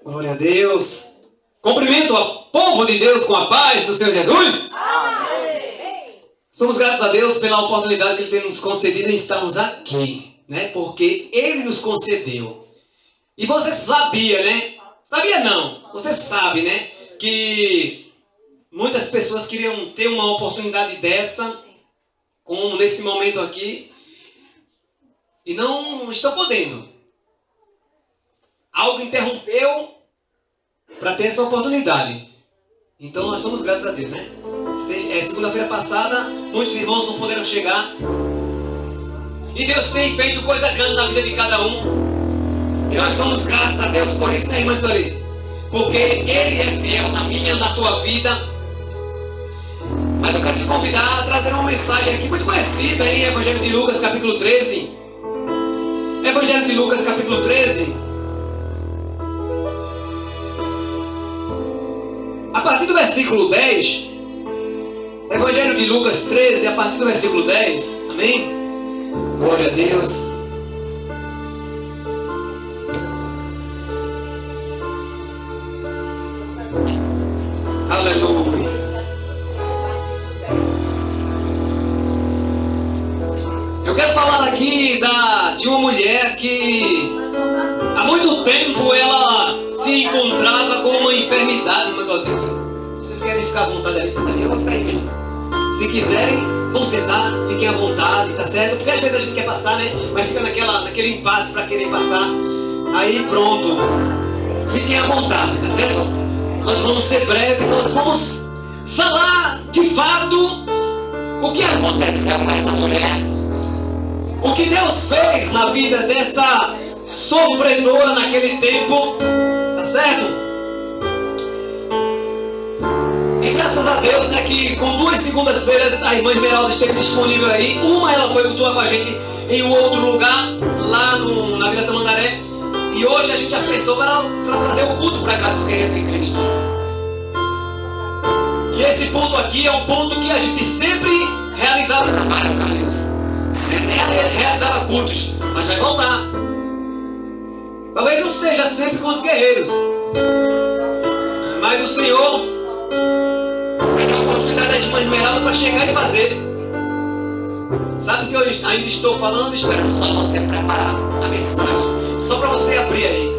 Glória a Deus. Cumprimento ao povo de Deus com a paz do Senhor Jesus. Amém. Somos gratos a Deus pela oportunidade que Ele tem nos concedido em estarmos aqui, né? Porque Ele nos concedeu. E você sabia, né? Sabia não? Você sabe, né? Que muitas pessoas queriam ter uma oportunidade dessa, como nesse momento aqui, e não estão podendo. Algo interrompeu para ter essa oportunidade. Então nós somos gratos a Deus, né? Segunda-feira passada, muitos irmãos não puderam chegar. E Deus tem feito coisa grande na vida de cada um. E nós somos gratos a Deus por isso, né, irmã Soli? Porque Ele é fiel na minha, na tua vida. Mas eu quero te convidar a trazer uma mensagem aqui muito conhecida em Evangelho de Lucas, capítulo 13. Evangelho de Lucas, capítulo 13. A partir do versículo 10, Evangelho de Lucas 13, a partir do versículo 10, amém? Glória a Deus. Aleluia. Eu quero falar aqui de uma mulher que há muito tempo ela se encontrava com uma enfermidade, irmã Claudete. Vocês querem ficar à vontade ali, sentadinho? Eu vou ficar aí mesmo. Se quiserem, vão sentar, fiquem à vontade, tá certo? Porque às vezes a gente quer passar, né? Mas fica naquele impasse para querer passar. Aí pronto. Fiquem à vontade, tá certo? Nós vamos ser breves, nós vamos falar de fato o que aconteceu com essa mulher. O que Deus fez na vida desta sofredora naquele tempo, tá certo? E graças a Deus, né, que com 2 segundas-feiras a irmã Esmeralda esteve disponível aí. Uma ela foi cultuar com a gente em um outro lugar, lá na Vila Tamandaré. E hoje a gente acertou para trazer o culto para cá dos guerreiros de Cristo. E esse ponto aqui é um ponto que a gente sempre realizava trabalho, Carlos. Sempre realizava cultos, mas vai voltar. Talvez não seja sempre com os guerreiros, mas o Senhor vai dar a oportunidade à irmã Esmeralda para chegar e fazer. Sabe que eu ainda estou falando, esperando só você preparar a mensagem. Só para você abrir aí.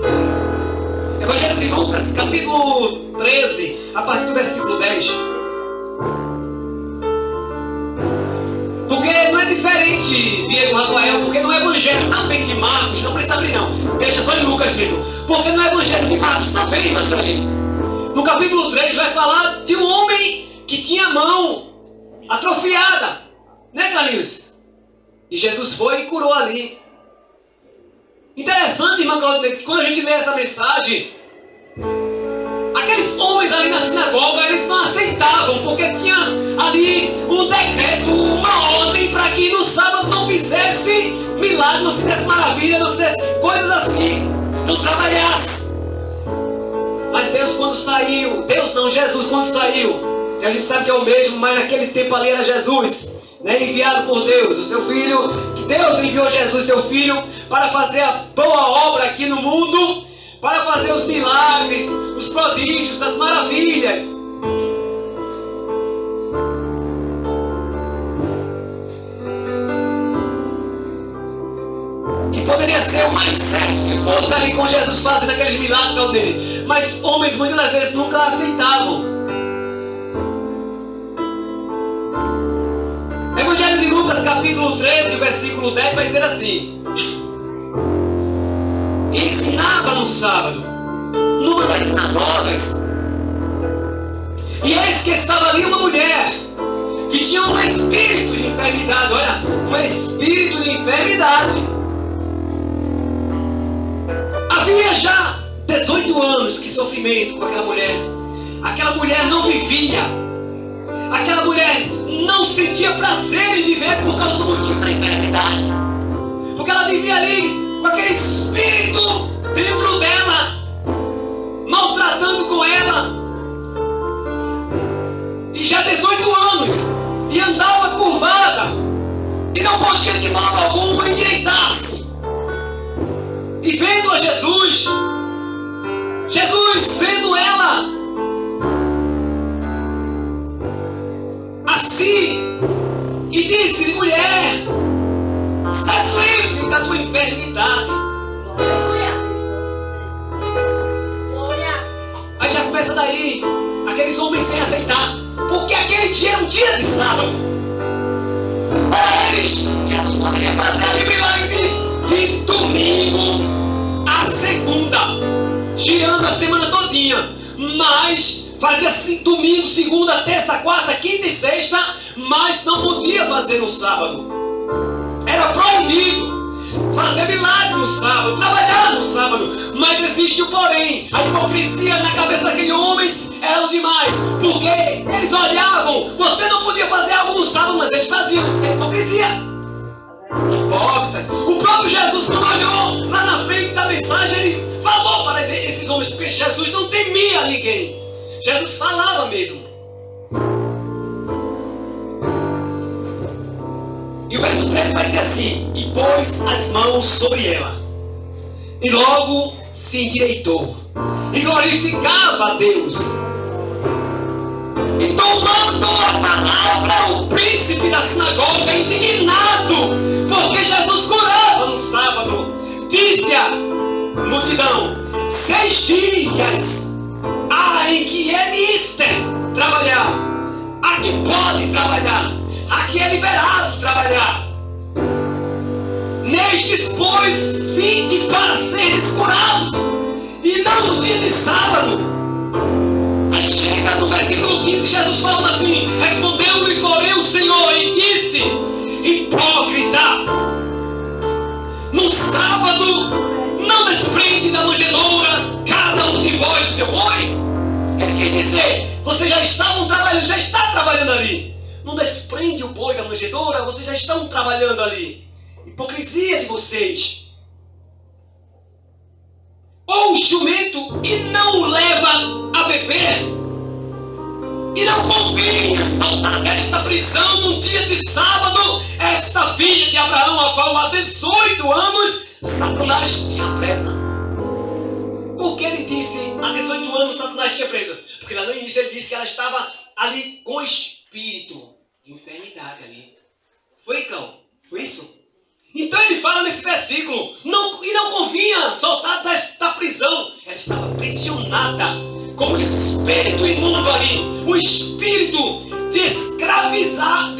Evangelho de Lucas, capítulo 13, a partir do versículo 10. Porque não é diferente, Diego Rafael, porque no Evangelho também de Marcos, não precisa abrir não, deixa só em Lucas mesmo. Porque no Evangelho de Marcos também, mas ali, no capítulo 3 vai falar de um homem que tinha a mão atrofiada, né, Carlinhos? E Jesus foi e curou ali. Interessante, irmã Claudia, que quando a gente lê essa mensagem, aqueles homens ali na sinagoga, eles não aceitavam, porque tinha ali um decreto, uma ordem para que no sábado não fizesse milagre, não fizesse maravilha, não fizesse coisas assim, não trabalhasse. Mas Deus quando saiu, Deus não, Jesus quando saiu, que a gente sabe que é o mesmo, mas naquele tempo ali era Jesus, né, enviado por Deus, o seu filho, que Deus enviou Jesus, seu filho, para fazer a boa obra aqui no mundo, para fazer os milagres, os prodígios, as maravilhas. E poderia ser o mais certo que fosse ali com Jesus fazendo aqueles milagres dele, mas homens muitas das vezes nunca aceitavam. Evangelho de Lucas, capítulo 13, versículo 10, vai dizer assim: ensinava no sábado, numa das sinagogas, e eis que estava ali uma mulher que tinha um espírito de enfermidade. Olha, um espírito de enfermidade. Havia já 18 anos que sofrimento com aquela mulher. Aquela mulher não vivia. Aquela mulher não sentia prazer em viver por causa do motivo da enfermidade. Porque ela vivia ali com aquele espírito dentro dela, maltratando com ela. E já 18 anos, e andava curvada, e não podia de modo algum endireitar-se. E vendo a Jesus aceitar, porque aquele dia era um dia de sábado. Para eles, Jesus poderia fazer ali milagre de domingo a segunda, girando a semana todinha, mas fazia assim, domingo, segunda, terça, quarta, quinta e sexta, mas não podia fazer no sábado. Era proibido fazer milagre no sábado, trabalhar no sábado. Mas existe o porém. A hipocrisia na cabeça daqueles homens era demais, porque eles olhavam, você não podia fazer algo no sábado, mas eles faziam. Isso é hipocrisia. Hipócritas. O próprio Jesus, quando olhou lá na frente da mensagem, ele falou para esses homens, porque Jesus não temia ninguém. Jesus falava mesmo. E o verso 13 vai dizer assim: e pôs as mãos sobre ela, e logo se endireitou, e glorificava a Deus. E tomando a palavra, o príncipe da sinagoga, indignado, porque Jesus curava no sábado, disse à multidão: 6 dias há em que é mister trabalhar, há que pode trabalhar, aqui é liberado trabalhar. Nestes, pois, 20 para seres curados, e não no dia de sábado. Aí chega no versículo 15, Jesus falando assim: respondeu-lhe, porém, o Senhor e disse: hipócrita, no sábado não desprende da manjedoura cada um de vós o seu boi? Ele quer dizer, vocês já estavam trabalhando, já está trabalhando ali. Não desprende o boi da manjedoura, vocês já estão trabalhando ali. Hipocrisia de vocês. Ou o jumento e não o leva a beber, e não convinha soltar desta prisão num dia de sábado esta filha de Abraão, a qual há 18 anos Satanás tinha presa. Por que ele disse há 18 anos Satanás tinha presa? Porque lá no início ele disse que ela estava ali com espírito de enfermidade ali. Foi, Cão? Foi isso? Então ele fala nesse versículo, e não convinha soltar desta prisão. Ela estava aprisionada com o espírito imundo ali, o espírito de escravizar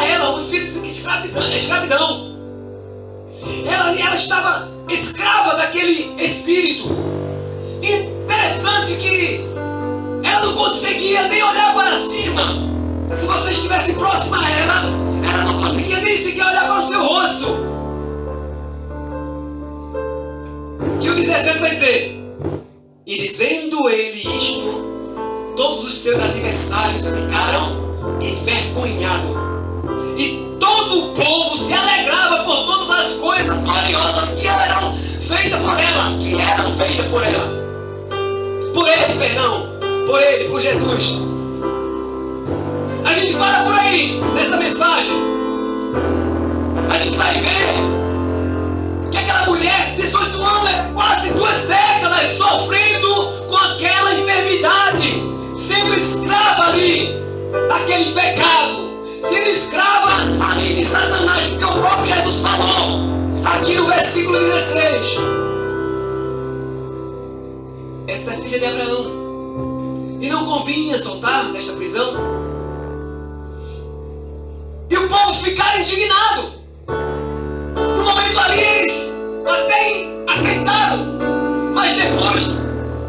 ela, o espírito de escravidão. Ela estava escrava daquele espírito. Interessante que ela não conseguia nem olhar para cima. Se você estivesse próximo a ela, ela não conseguia nem sequer olhar para o seu rosto. E o 17 vai dizer: e dizendo ele isto, todos os seus adversários ficaram envergonhados, e todo o povo se alegrava por todas as coisas gloriosas que eram feitas por ela, por ele, por Jesus. A gente para por aí, nessa mensagem. A gente vai ver que aquela mulher, 18 anos, é quase 2 décadas sofrendo com aquela enfermidade, sendo escrava ali daquele pecado, sendo escrava ali de Satanás, porque o próprio Jesus falou aqui no versículo 16. Essa é filha de Abraão, e não convinha soltar desta prisão. E o povo ficaram indignados. No momento ali eles até aceitaram, mas depois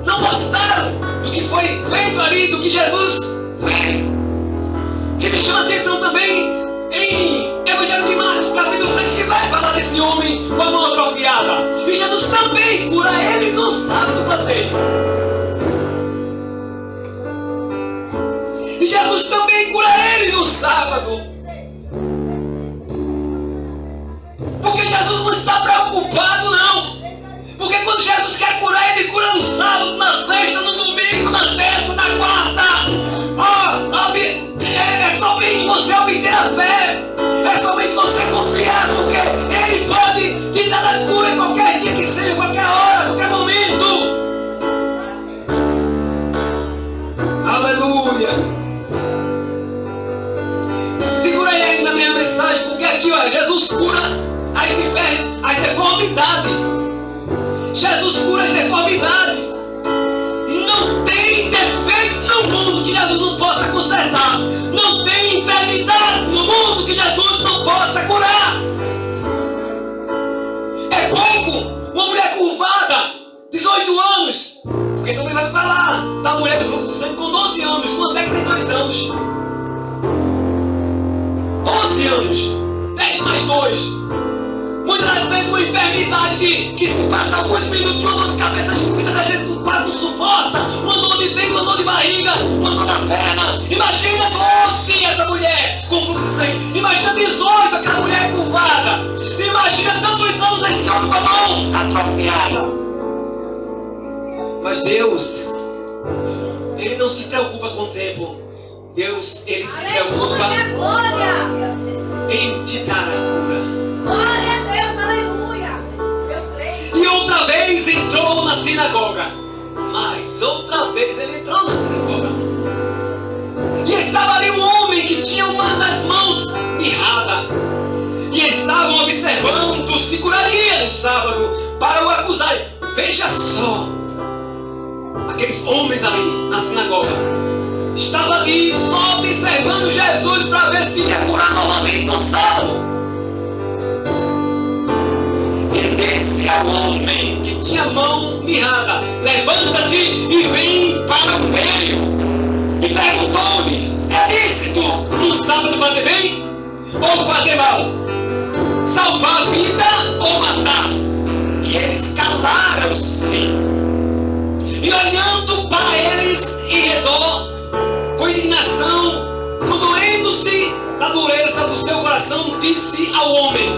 não gostaram do que foi feito ali, do que Jesus fez. E me chama a atenção também em Evangelho de Marcos, capítulo 3, que vai falar desse homem com a mão atrofiada. E Jesus também cura ele no sábado também. E Jesus também cura ele no sábado. Porque Jesus não está preocupado, não. Porque quando Jesus quer curar, ele cura no sábado, na sexta, no domingo, na terça, na quarta. É somente você obter a fé. É somente você confiar, porque ele pode te dar a cura em qualquer dia que seja, qualquer hora, qualquer momento. Aleluia. Segura aí na minha mensagem, porque aqui, olha, Jesus cura as deformidades. Jesus cura as deformidades. Não tem defeito há um mundo que Jesus não possa consertar. Não tem enfermidade no mundo que Jesus não possa curar. É pouco uma mulher curvada, 18 anos. Porque também vai falar da mulher do fluxo de sangue com 12 anos, uma década e 2 anos. 12 anos, 10 mais 2. Muitas das vezes uma enfermidade que se passa alguns minutos, uma dor de cabeça, muitas das vezes quase não suporta, uma dor de dentro, uma dor de barriga, uma dor na perna. Imagina 12 essa mulher com fluxo de sangue. Imagina 18 aquela mulher curvada. Imagina tantos anos esse homem com a mão atrofiada. Mas Deus, Ele não se preocupa com o tempo. Deus, Ele se preocupa em te dar a cura. Glória a Deus, aleluia. Eu creio. E outra vez entrou na sinagoga. Mas outra vez ele entrou na sinagoga. E estava ali um homem que tinha uma das mãos mirrada. E estavam observando se curaria no sábado para o acusar. Veja só. Aqueles homens ali na sinagoga. Estava ali só observando Jesus para ver se ia curar novamente no sábado. E disse ao homem que tinha a mão mirrada: levanta-te e vem para o meio. E perguntou-lhes: é lícito no sábado fazer bem ou fazer mal? Salvar a vida ou matar? E eles calaram-se. E olhando para eles em redor, com indignação, condoendo-se da dureza do seu coração, disse ao homem: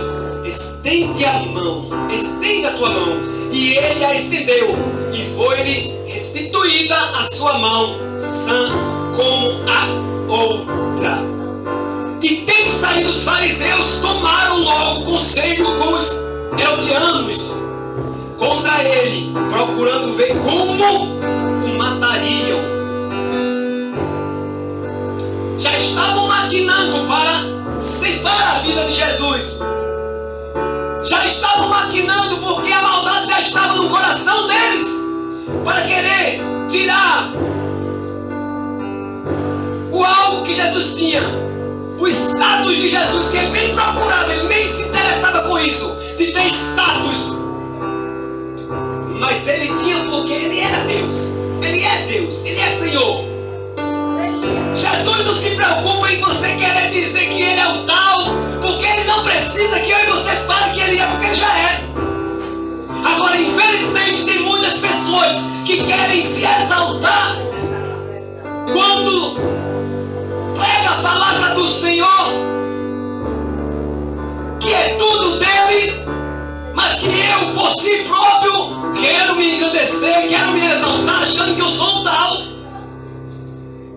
estende a mão, estende a tua mão. E ele a estendeu, e foi-lhe restituída a sua mão, sã como a outra. E tendo saído os fariseus, tomaram logo conselho com os herodianos contra ele, procurando ver como o matariam. Já estavam maquinando para ceifar a vida de Jesus. Já estavam maquinando porque a maldade já estava no coração deles, para querer tirar o algo que Jesus tinha, o status de Jesus, que ele nem procurava, ele nem se interessava com isso, de ter status. Mas ele tinha porque ele era Deus. Ele é Deus, ele é Senhor. Jesus não se preocupa em você querer dizer que ele é o tal, porque ele não precisa que eu e você fale que ele é, porque ele já é. Agora, infelizmente, tem muitas pessoas que querem se exaltar quando prega a palavra do Senhor, que é tudo dele, mas que eu, por si próprio, quero me engrandecer, quero me exaltar, achando que eu sou um tal.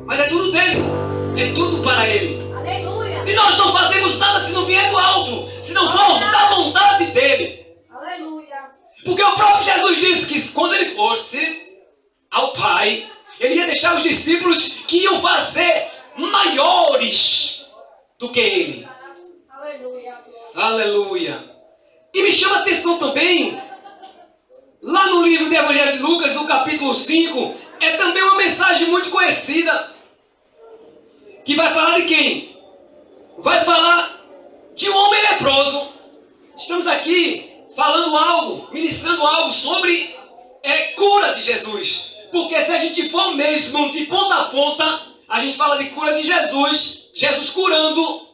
Mas é tudo dele, é tudo para ele. Aleluia. E nós não fazemos nada se não vier do alto, se não for da vontade dele. Aleluia. Porque o próprio Jesus disse que quando ele fosse ao Pai, ele ia deixar os discípulos que iam fazer maiores do que ele. Aleluia. Aleluia. E me chama a atenção também, lá no livro do Evangelho de Lucas, no capítulo 5, é também uma mensagem muito conhecida, que vai falar de quem? Vai falar de um homem leproso. Estamos aqui falando algo, ministrando algo sobre cura de Jesus. Porque se a gente for mesmo de ponta a ponta, a gente fala de cura de Jesus, Jesus curando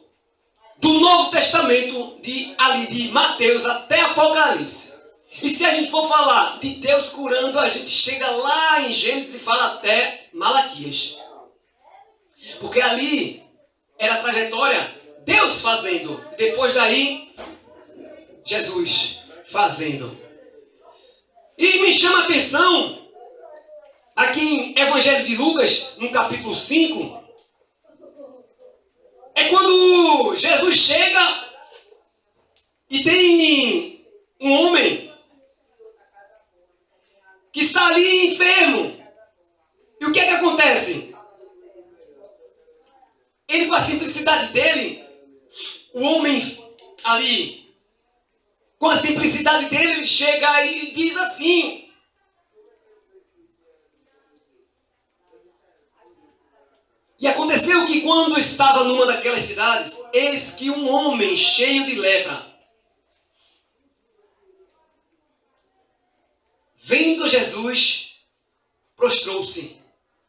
do Novo Testamento, de Mateus até Apocalipse. E se a gente for falar de Deus curando, a gente chega lá em Gênesis e fala até Malaquias. Porque ali era a trajetória Deus fazendo. Depois daí, Jesus fazendo. E me chama a atenção, aqui em Evangelho de Lucas, no capítulo 5, é quando Jesus chega e tem um homem que está ali enfermo. E o que é que acontece? Ele, com a simplicidade dele, o homem ali, com a simplicidade dele, ele chega e diz assim: E aconteceu que quando estava numa daquelas cidades, eis que um homem cheio de lepra, vendo Jesus, prostrou-se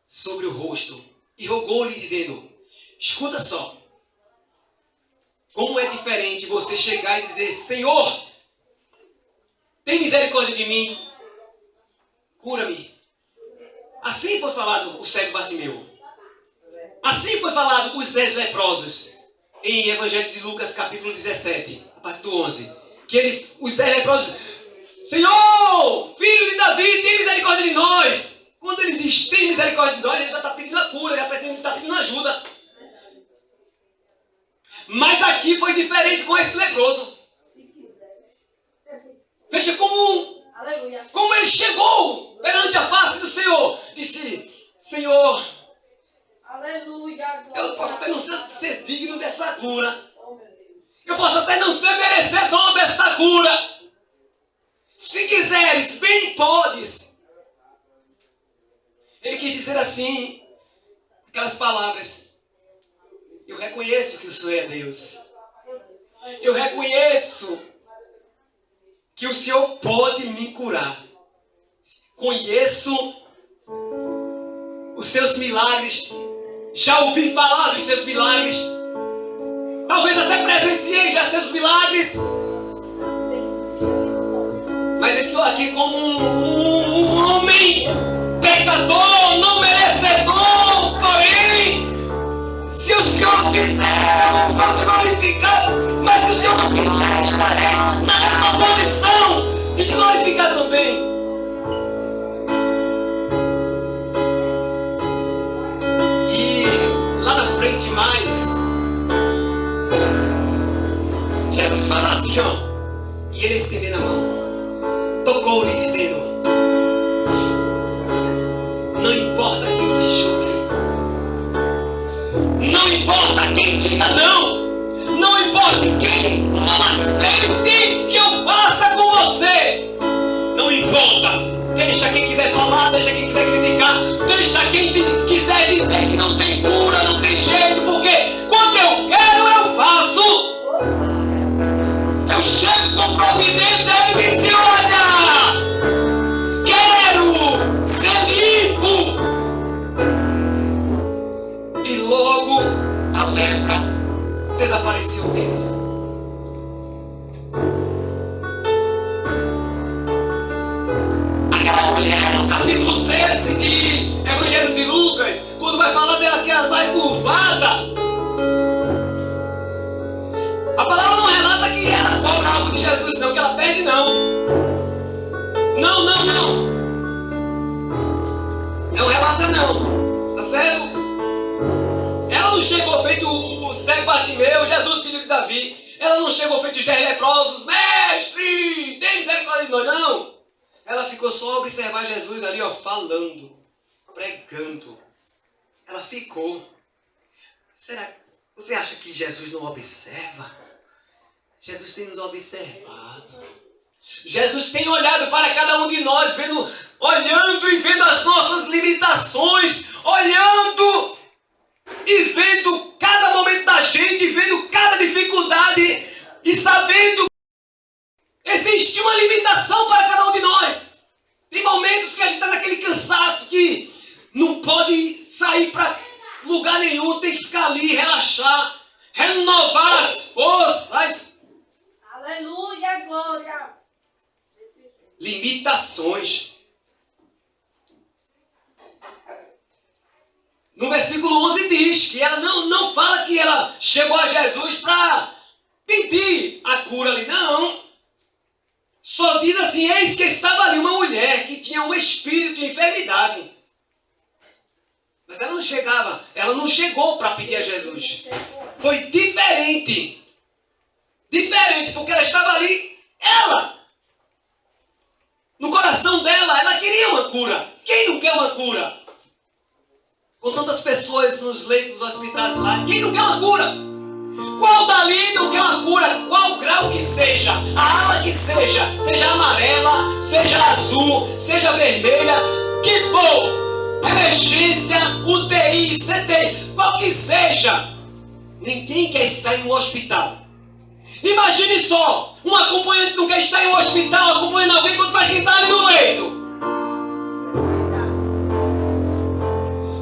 sobre o rosto e rogou-lhe, dizendo: escuta só, como é diferente você chegar e dizer: Senhor, tem misericórdia de mim, cura-me. Assim foi falado o cego Bartimeu. Assim foi falado os 10 leprosos em Evangelho de Lucas, capítulo 17, a partir do 11. Que os 10 leprosos: Senhor, filho de Davi, tem misericórdia de nós. Quando ele diz tem misericórdia de nós, ele já está pedindo a cura, já está pedindo ajuda. Mas aqui foi diferente com esse leproso. Veja como ele chegou perante a face do Senhor. Disse: Senhor, aleluia, eu posso até não ser digno dessa cura. Eu posso até não ser merecedor desta cura. Se quiseres, bem podes. Ele quis dizer assim, aquelas palavras: eu reconheço que o Senhor é Deus. Eu reconheço que o Senhor pode me curar. Conheço os seus milagres. Já ouvi falar dos seus milagres. Talvez até presenciei já seus milagres. Mas estou aqui como um homem pecador, não merecedor. Porém, se o Senhor fizer, eu vou te glorificar. Mas se o Senhor não fizer, estarei na mesma condição de te glorificar também. E lá na frente mais, Jesus fala assim, ó, e ele estendendo a mão, tocou-lhe dizendo: não importa quem te julgue, não importa quem diga não, não importa quem não aceite que eu faça com você, não importa. Deixa quem quiser falar, deixa quem quiser criticar, deixa quem quiser dizer que não tem cura, não tem jeito, porque quando eu quero eu faço. Eu chego com providência e me diz: olha, quero ser limpo. E logo a lepra desapareceu dele. Aquela mulher no capítulo 13 de Evangelho de Lucas, quando vai falar dela que ela está encurvada, a palavra não relata que ela cobra algo de Jesus, não, que ela pede, não. Não. Não relata, não. Tá certo? Ela não chegou feito o cego Bartimeu, Jesus, filho de Davi. Ela não chegou feito os 10 leprosos: mestre, tem misericórdia de nós, não. Ela ficou só a observar Jesus ali, ó, falando, pregando. Ela ficou. Será que você acha que Jesus não observa? Jesus tem nos observado. Jesus tem olhado para cada um de nós, olhando e vendo as nossas limitações, olhando e vendo cada momento da gente, vendo cada dificuldade e sabendo que existe uma limitação para cada um de nós. Tem momentos que a gente está naquele cansaço que não pode sair para lugar nenhum, tem que ficar ali, relaxar, renovar as forças. aleluia, glória. Limitações. No versículo 11 diz que ela não fala que ela chegou a Jesus para pedir a cura ali, não. Só diz assim: eis que estava ali uma mulher que tinha um espírito de enfermidade. Mas ela não chegou para pedir a Jesus. Foi diferente. Diferente, porque ela estava ali, no coração dela, ela queria uma cura. Quem não quer uma cura? Com tantas pessoas nos leitos dos hospitais lá, quem não quer uma cura? Qual dali não quer uma cura? Qual grau que seja, a ala que seja amarela, seja azul, seja vermelha, que for. emergência, UTI, CTI, qual que seja, ninguém quer estar em um hospital. Imagine só, um acompanhante não quer estar em um hospital acompanhando alguém quanto mais quem está ali no leito.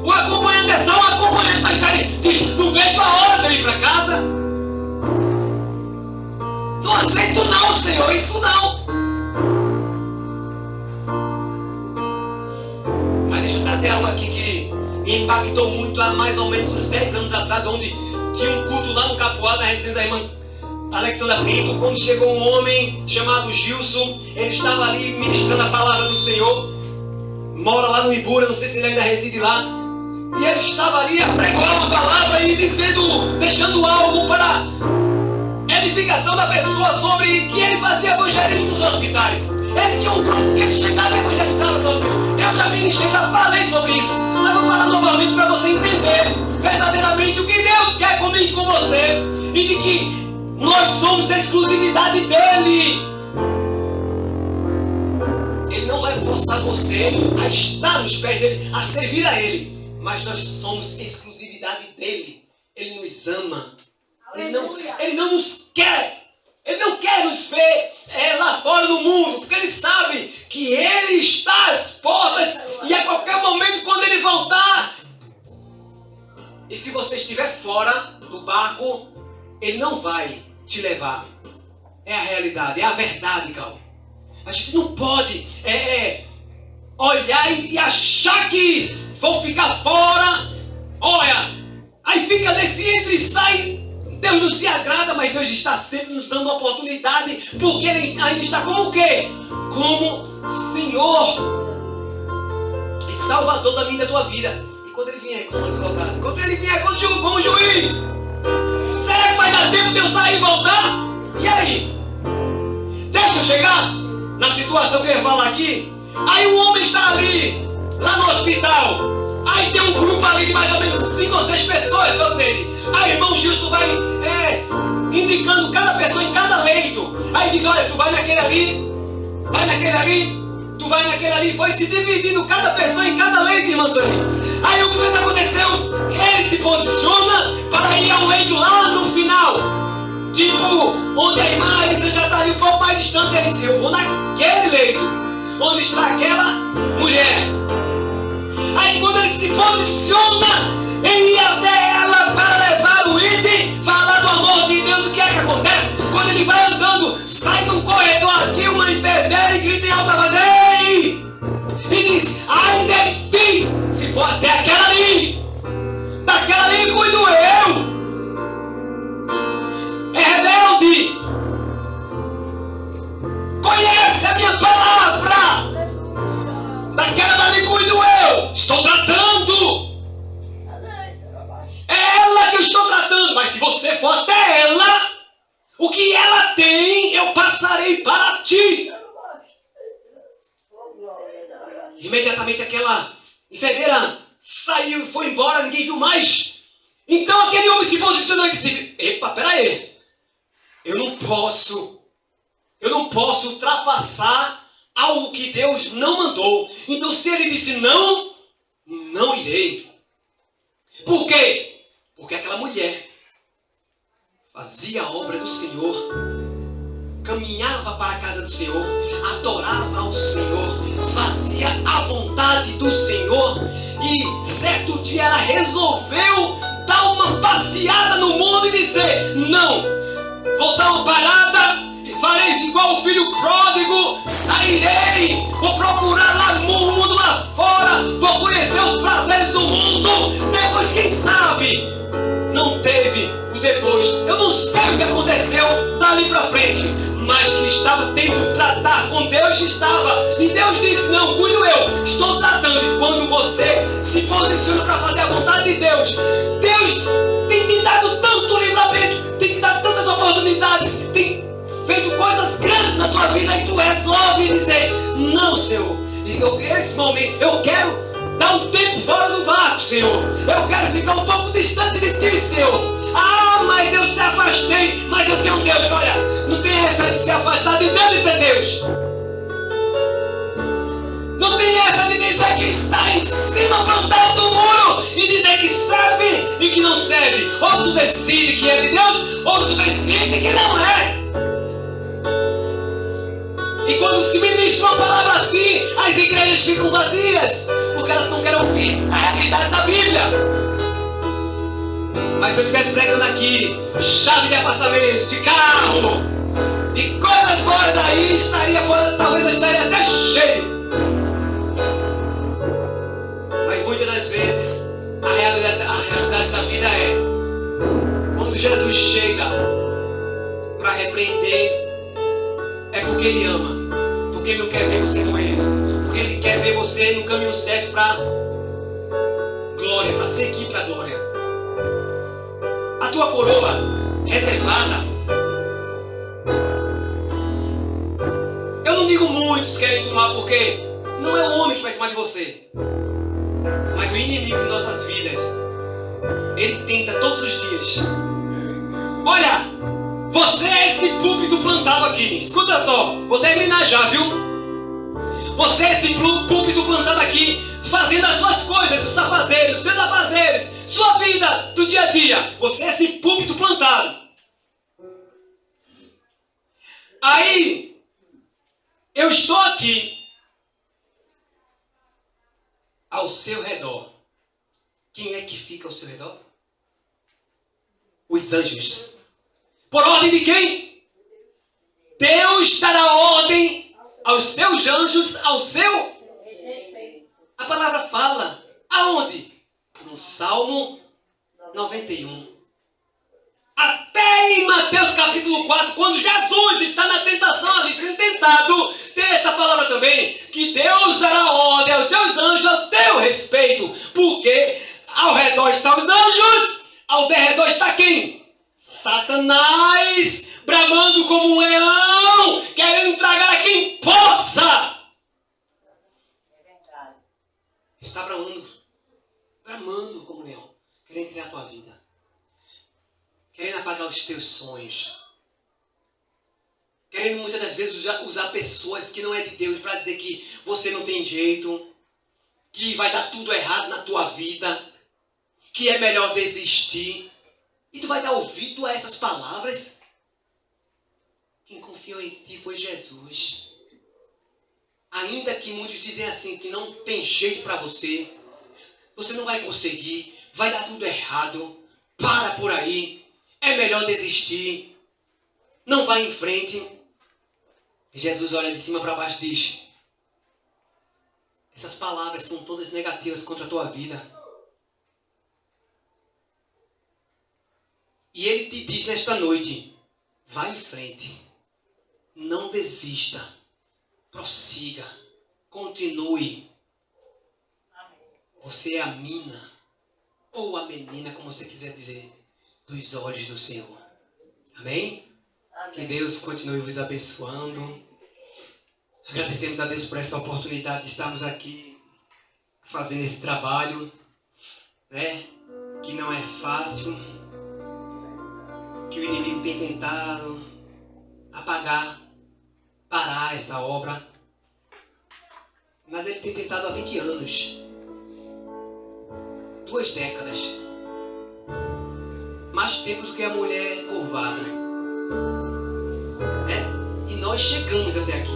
O acompanhante é só um acompanhante, mas diz, não vejo a hora de ir para casa. Não aceito não, Senhor, isso não. Mas deixa eu trazer algo aqui que me impactou muito há mais ou menos uns 10 anos atrás, onde tinha um culto lá no Capoá, na residência da irmã Alexandra Pinto, quando chegou um homem chamado Gilson. Ele estava ali ministrando a palavra do Senhor, mora lá no Ibura, não sei se ele ainda reside lá, e ele estava ali pregando a palavra e dizendo, deixando algo para edificação da pessoa sobre que ele fazia evangelismo nos hospitais. Ele tinha um grupo que ele chegava e evangelizava todo mundo. Eu já ministrei, já falei sobre isso, mas vou falar novamente para você entender verdadeiramente o que Deus quer comigo e com você, e de que nós somos exclusividade dele. Ele não vai forçar você a estar nos pés dele, a servir a ele, mas nós somos exclusividade dele. Ele nos ama. Ele não nos quer. Ele não quer nos ver lá fora no mundo, porque ele sabe que ele está às portas e a qualquer momento, quando ele voltar, e se você estiver fora do barco, ele não vai te levar. É a realidade, é a verdade, Cláudio. A gente não pode olhar e achar que vou ficar fora. Olha, aí fica nesse entra e sai. Deus não se agrada, mas Deus está sempre nos dando oportunidade, porque Ele ainda está como o quê? Como Senhor e Salvador da minha e da tua vida. E quando Ele vier como advogado, quando Ele vier como juiz, será que vai dar tempo de eu sair e voltar? E aí? Deixa eu chegar na situação que eu ia falar aqui. Aí o homem está ali, lá no hospital. Aí tem um grupo ali de mais ou menos 5 ou 6 pessoas falando dele. Aí o irmão Gilson vai indicando cada pessoa em cada leito. Aí diz, olha, tu vai naquele ali, tu vai naquele ali. Foi se dividindo cada pessoa em cada leito, irmão Sueli. Aí o que aconteceu? Ele se posiciona para ir ao leito lá no final. Tipo, onde a irmã Elisa já está ali um pouco mais distante. Ele disse, eu vou naquele leito, onde está aquela mulher. Aí quando ele se posiciona em ir até ela para levar o item, falar do amor de Deus, o que é que acontece? Quando ele vai andando, sai de um corredor aqui, uma enfermeira, e grita em alta voz, ei! E diz, ai de ti, se for até aquela ali, daquela ali cuido eu. É rebelde, conhece a minha palavra. Daquela dali cuido eu. Estou tratando. É ela que eu estou tratando. Mas se você for até ela, o que ela tem, eu passarei para ti. Imediatamente aquela enfermeira saiu e foi embora. Ninguém viu mais. Então aquele homem se posicionou e disse, epa, peraí. Eu não posso ultrapassar algo que Deus não mandou. Então se ele disse não, não irei. Por quê? Porque aquela mulher fazia a obra do Senhor, caminhava para a casa do Senhor, adorava ao Senhor, fazia a vontade do Senhor. E certo dia ela resolveu dar uma passeada no mundo e dizer, não, vou dar uma parada, farei igual o filho pródigo, sairei, vou procurar lá no mundo lá fora, vou conhecer os prazeres do mundo. Depois, quem sabe, não teve o depois. Eu não sei o que aconteceu dali pra frente, mas que estava tendo tratar com Deus, estava. E Deus disse, não, cuido eu, estou tratando. E quando você se posiciona para fazer a vontade de Deus, Deus tem te dado tanto livramento, tem te dado tantas oportunidades, tem feito coisas grandes na tua vida, e tu resolve dizer, não, Senhor, esse momento eu quero dar um tempo fora do barco, Senhor, eu quero ficar um pouco distante de ti, Senhor. Ah, mas eu se afastei, mas eu tenho Deus. Olha, não tem essa de se afastar de Deus e ter Deus. Não tem essa de dizer que está em cima plantado no muro e dizer que serve e que não serve. Ou tu decide que é de Deus, ou tu decide que não é. E quando se ministra uma palavra assim, as igrejas ficam vazias, porque elas não querem ouvir a realidade da Bíblia. Mas se eu estivesse pregando aqui chave de apartamento, de carro, de coisas boas aí, talvez eu estaria até cheio. Mas muitas das vezes a realidade da vida é quando Jesus chega para repreender, é porque Ele ama, porque Ele não quer ver você no erro, porque Ele quer ver você no caminho certo para glória, para seguir para a glória. A tua coroa reservada, eu não digo muitos querem tomar, porque não é o homem que vai tomar de você, mas o inimigo de nossas vidas, ele tenta todos os dias. Olha, você é esse púlpito plantado aqui. Escuta só, vou terminar já, viu? Você é esse púlpito plantado aqui, fazendo as suas coisas, os afazeres, os seus afazeres, sua vida do dia a dia. Você é esse púlpito plantado. Aí, eu estou aqui, ao seu redor. Quem é que fica ao seu redor? Os anjos. Por ordem de quem? Deus dará ordem aos seus anjos, ao seu... A palavra fala. Aonde? No Salmo 91. Até em Mateus capítulo 4, quando Jesus está na tentação ali, sendo tentado, tem essa palavra também, que Deus dará ordem aos seus anjos a teu respeito, porque ao redor estão os anjos, ao derredor está quem? Satanás, bramando como um leão, querendo tragar a quem possa. Está bramando como um leão, querendo tirar a tua vida, querendo apagar os teus sonhos, querendo muitas das vezes usar pessoas que não é de Deus para dizer que você não tem jeito, que vai dar tudo errado na tua vida, que é melhor desistir. E tu vai dar ouvido a essas palavras? Quem confiou em ti foi Jesus. Ainda que muitos dizem assim, que não tem jeito para você, você não vai conseguir, vai dar tudo errado, para por aí, é melhor desistir, não vai em frente. E Jesus olha de cima para baixo e diz: essas palavras são todas negativas contra a tua vida. E Ele te diz nesta noite: vá em frente, não desista, prossiga, continue. Você é a mina, ou a menina, como você quiser dizer, dos olhos do Senhor. Amém? Amém. Que Deus continue vos abençoando. Agradecemos a Deus por essa oportunidade de estarmos aqui fazendo esse trabalho, né? Que não é fácil, que o inimigo tem tentado parar essa obra, mas ele tem tentado há 20 anos, 2 décadas, mais tempo do que a mulher curvada, né? E nós chegamos até aqui.